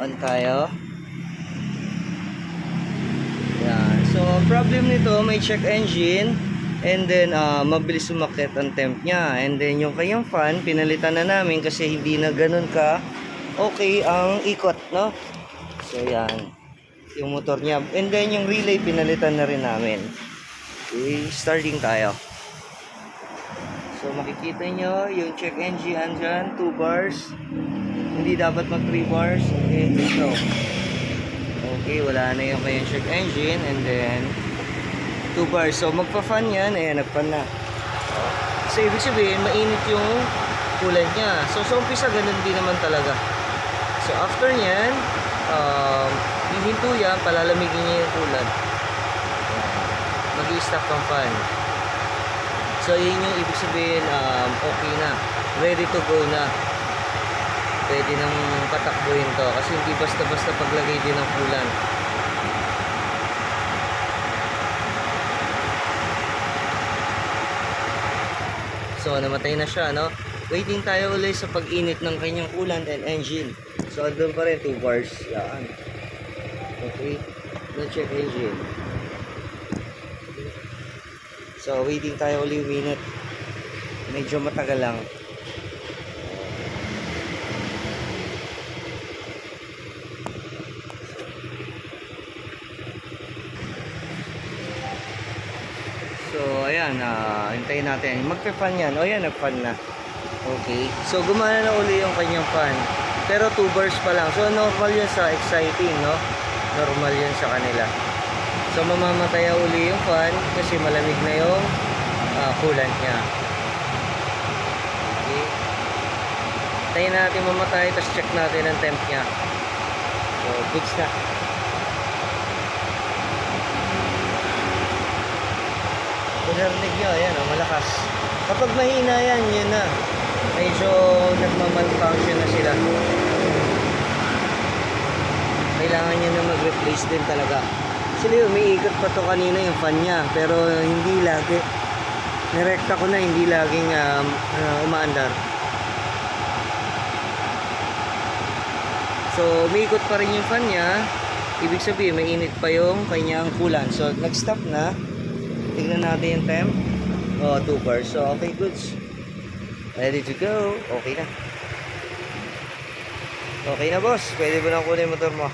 On tayo. Yan. So, problem nito, may check engine. And then, mabilis umakyat ang temp niya. And then, yung kanyang fan, pinalitan na namin kasi hindi na ganun ka okay ang ikot, no? So, yan. Yung motor niya. And then, yung relay, pinalitan na rin namin. Okay, starting tayo. So, makikita nyo, yung check engine andyan, 2 bars. Hindi dapat mag 3 bars. Okay, ito. Okay, wala na yung kanyang check engine. And then, 2 bars. So, magpa-fan yan. Ayan, nag-fan na. So, ibig sabihin, mainit yung coolant niya. So, sa umpisa, ganun din naman talaga. So, after nyan, hihinto yan, palalamigin niya yung coolant. Mag-i-stop ang fan. So, yun yung ibig sabihin, okay na. Ready to go na. Pwede nang patakbuhin to. Kasi hindi basta-basta paglagay din ng coolant. So, namatay na siya, no? Waiting tayo ulit sa pag-init ng kanyang coolant and engine. So, doon pa rin, 2 bars. Yan. Okay. Na-check engine. So, waiting tayo ulit minute. Medyo matagal lang. So, ayan, hintayin natin. Magpe-fan yan. O, yan, nag-fan na. Okay. So, gumana na uli yung kanyang fan. Pero 2 bars pa lang. So, normal yun sa exciting, no? Normal yun sa kanila. So, mamamatay uli yung fan kasi malamig na yung coolant niya. Okay. Hintayin natin mamatay, tapos check natin ang temp niya. So, goods na. Kung narinig nyo, ayan, malakas. Kapag mahina yan, yun na. Medyo nagmamalfunction na sila. Kailangan nyo na mag-replace din talaga. Actually, umiikot pa to kanina yung fan niya. Pero hindi lagi. Nirekta ko na, hindi laging umaandar. So, umiikot pa rin yung fan niya. Ibig sabihin, mainit pa yung kanyang coolant. So, nag-stop na. Tignan natin yung temp. 2 bars. So, okay, goods. Ready to go. Okay na. Okay na, boss. Pwede mo na kunin yung motor mo.